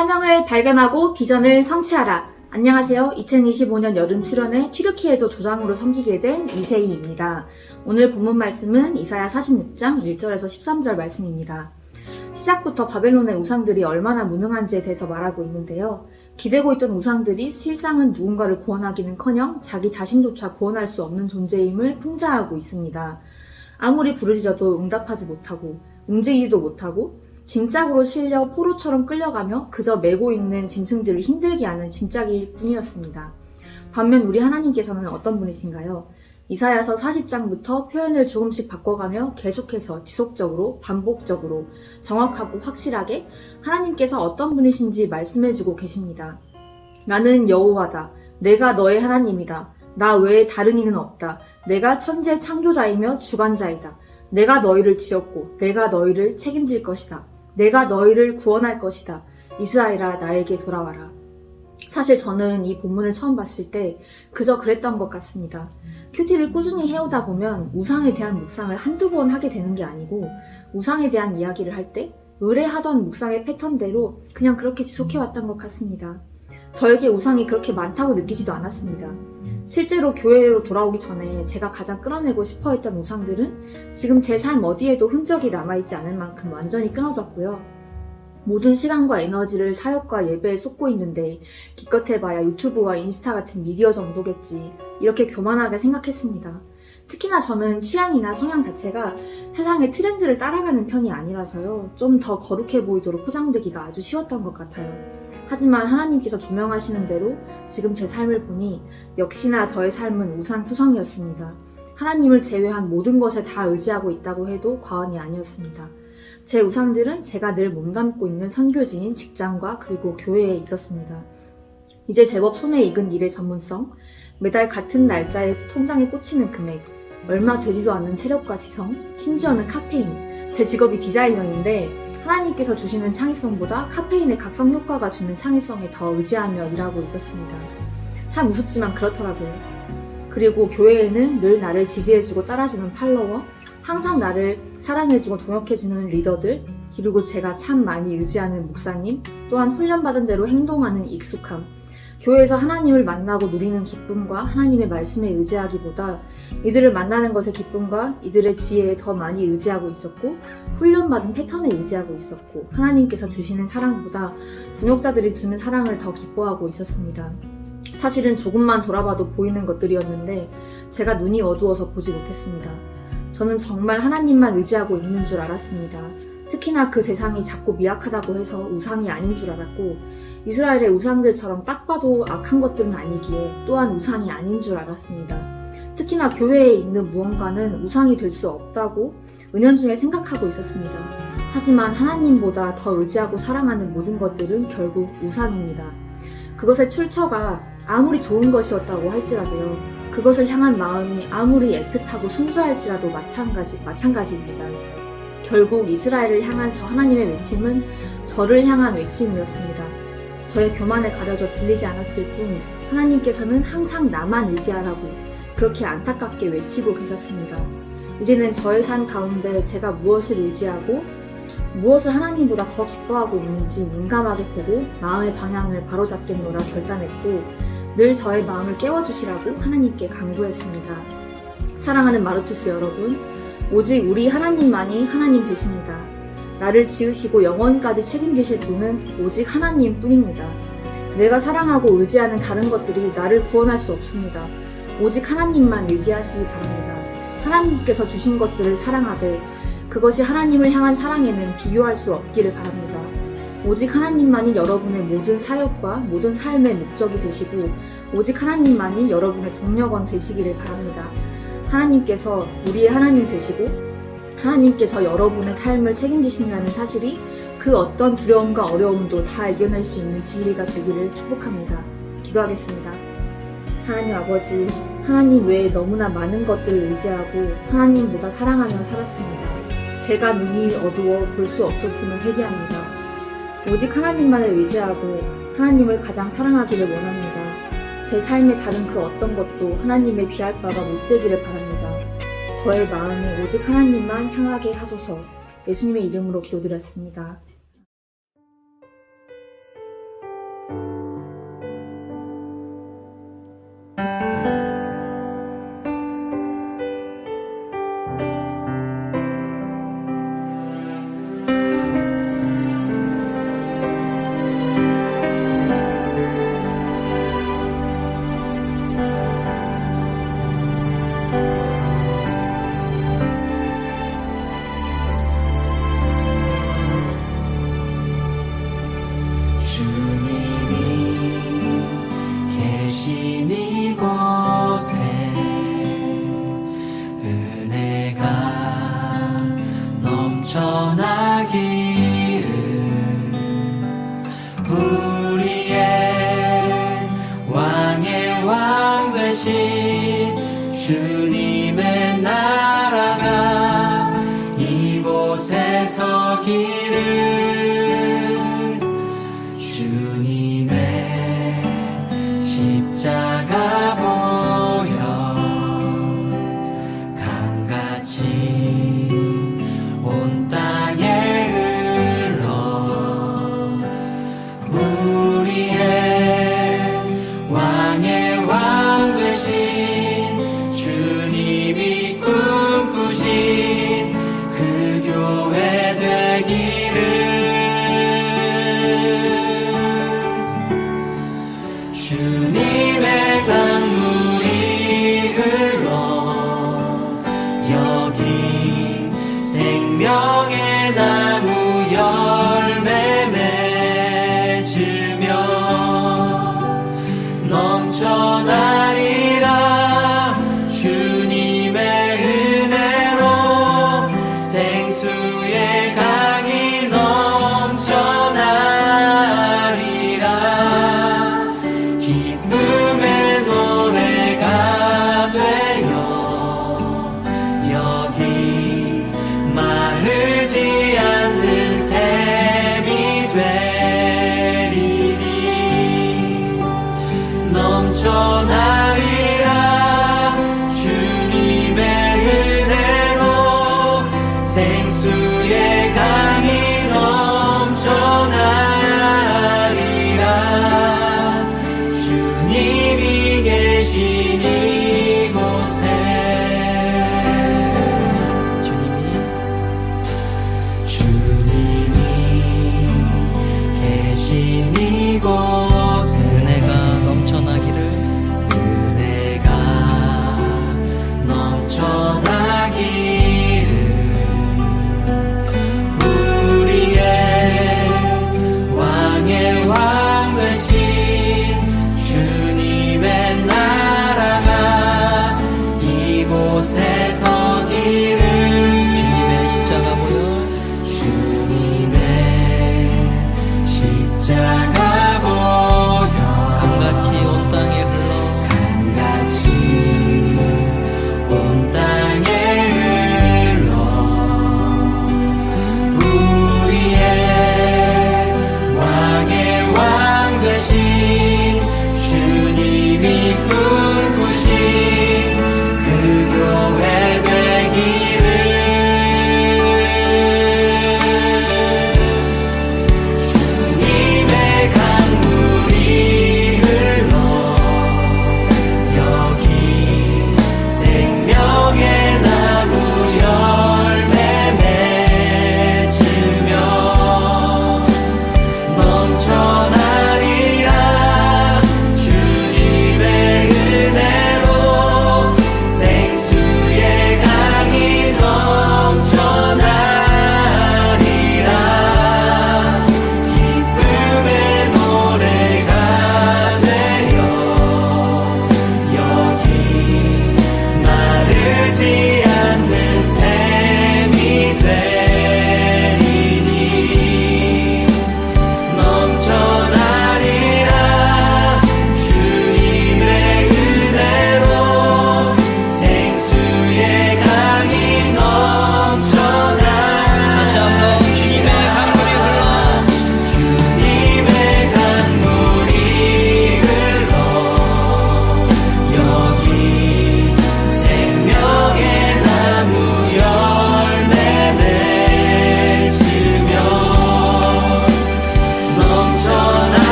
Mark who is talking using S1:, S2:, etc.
S1: 사명을 발견하고 비전을 성취하라. 안녕하세요. 2025년 여름 출연에 튀르키예조 조장으로 섬기게 된 이세희입니다. 오늘 본문 말씀은 이사야 46장 1절에서 13절 말씀입니다. 시작부터 바벨론의 우상들이 얼마나 무능한지에 대해서 말하고 있는데요. 기대고 있던 우상들이 실상은 누군가를 구원하기는커녕 자기 자신조차 구원할 수 없는 존재임을 풍자하고 있습니다. 아무리 부르짖어도 응답하지 못하고 움직이지도 못하고 짐짝으로 실려 포로처럼 끌려가며 그저 메고 있는 짐승들을 힘들게 하는 짐짝일 뿐이었습니다. 반면 우리 하나님께서는 어떤 분이신가요? 이사야서 40장부터 표현을 조금씩 바꿔가며 계속해서 지속적으로 반복적으로 정확하고 확실하게 하나님께서 어떤 분이신지 말씀해주고 계십니다. 나는 여호와다. 내가 너의 하나님이다. 나 외에 다른 이는 없다. 내가 천재 창조자이며 주관자이다. 내가 너희를 지었고 내가 너희를 책임질 것이다. 내가 너희를 구원할 것이다. 이스라엘아 나에게 돌아와라. 사실 저는 이 본문을 처음 봤을 때 그저 그랬던 것 같습니다. 큐티를 꾸준히 해오다 보면 우상에 대한 묵상을 한두 번 하게 되는 게 아니고 우상에 대한 이야기를 할 때 의뢰하던 묵상의 패턴대로 그냥 그렇게 지속해왔던 것 같습니다. 저에게 우상이 그렇게 많다고 느끼지도 않았습니다. 실제로 교회로 돌아오기 전에 제가 가장 끊어내고 싶어 했던 우상들은 지금 제 삶 어디에도 흔적이 남아있지 않을 만큼 완전히 끊어졌고요. 모든 시간과 에너지를 사역과 예배에 쏟고 있는데 기껏해봐야 유튜브와 인스타 같은 미디어 정도겠지, 이렇게 교만하게 생각했습니다. 특히나 저는 취향이나 성향 자체가 세상의 트렌드를 따라가는 편이 아니라서요. 좀 더 거룩해 보이도록 포장되기가 아주 쉬웠던 것 같아요. 하지만 하나님께서 조명하시는 대로 지금 제 삶을 보니 역시나 저의 삶은 우상투성이었습니다. 하나님을 제외한 모든 것에 다 의지하고 있다고 해도 과언이 아니었습니다. 제 우상들은 제가 늘 몸담고 있는 선교지인 직장과 그리고 교회에 있었습니다. 이제 제법 손에 익은 일의 전문성, 매달 같은 날짜에 통장에 꽂히는 금액, 얼마 되지도 않는 체력과 지성, 심지어는 카페인. 제 직업이 디자이너인데 하나님께서 주시는 창의성보다 카페인의 각성 효과가 주는 창의성에 더 의지하며 일하고 있었습니다. 참 우습지만 그렇더라고요. 그리고 교회에는 늘 나를 지지해주고 따라주는 팔로워, 항상 나를 사랑해주고 동역해주는 리더들, 그리고 제가 참 많이 의지하는 목사님, 또한 훈련받은 대로 행동하는 익숙함, 교회에서 하나님을 만나고 누리는 기쁨과 하나님의 말씀에 의지하기보다 이들을 만나는 것의 기쁨과 이들의 지혜에 더 많이 의지하고 있었고, 훈련받은 패턴에 의지하고 있었고, 하나님께서 주시는 사랑보다 동역자들이 주는 사랑을 더 기뻐하고 있었습니다. 사실은 조금만 돌아봐도 보이는 것들이었는데 제가 눈이 어두워서 보지 못했습니다. 저는 정말 하나님만 의지하고 있는 줄 알았습니다. 특히나 그 대상이 작고 미약하다고 해서 우상이 아닌 줄 알았고, 이스라엘의 우상들처럼 딱 봐도 악한 것들은 아니기에 또한 우상이 아닌 줄 알았습니다. 특히나 교회에 있는 무언가는 우상이 될 수 없다고 은연중에 생각하고 있었습니다. 하지만 하나님보다 더 의지하고 사랑하는 모든 것들은 결국 우상입니다. 그것의 출처가 아무리 좋은 것이었다고 할지라도요, 그것을 향한 마음이 아무리 애틋하고 순수할지라도 마찬가지입니다. 결국 이스라엘을 향한 저 하나님의 외침은 저를 향한 외침이었습니다. 저의 교만에 가려져 들리지 않았을 뿐 하나님께서는 항상 나만 의지하라고 그렇게 안타깝게 외치고 계셨습니다. 이제는 저의 삶 가운데 제가 무엇을 의지하고 무엇을 하나님보다 더 기뻐하고 있는지 민감하게 보고 마음의 방향을 바로잡겠노라 결단했고, 늘 저의 마음을 깨워주시라고 하나님께 간구했습니다. 사랑하는 마르투스 여러분, 오직 우리 하나님만이 하나님 되십니다. 나를 지으시고 영원까지 책임지실 분은 오직 하나님 뿐입니다. 내가 사랑하고 의지하는 다른 것들이 나를 구원할 수 없습니다. 오직 하나님만 의지하시기 바랍니다. 하나님께서 주신 것들을 사랑하되 그것이 하나님을 향한 사랑에는 비교할 수 없기를 바랍니다. 오직 하나님만이 여러분의 모든 사역과 모든 삶의 목적이 되시고 오직 하나님만이 여러분의 동력원 되시기를 바랍니다. 하나님께서 우리의 하나님 되시고 하나님께서 여러분의 삶을 책임지신다는 사실이 그 어떤 두려움과 어려움도 다 이겨낼 수 있는 진리가 되기를 축복합니다. 기도하겠습니다. 하나님 아버지, 하나님 외에 너무나 많은 것들을 의지하고 하나님보다 사랑하며 살았습니다. 제가 눈이 어두워 볼 수 없었음을 회개합니다. 오직 하나님만을 의지하고 하나님을 가장 사랑하기를 원합니다. 제 삶의 다른 그 어떤 것도 하나님의 비할 바가 못 되기를 바랍니다. 저의 마음이 오직 하나님만 향하게 하소서. 예수님의 이름으로 기도드렸습니다.
S2: 세우신 주님의 나라가 이곳에서 길을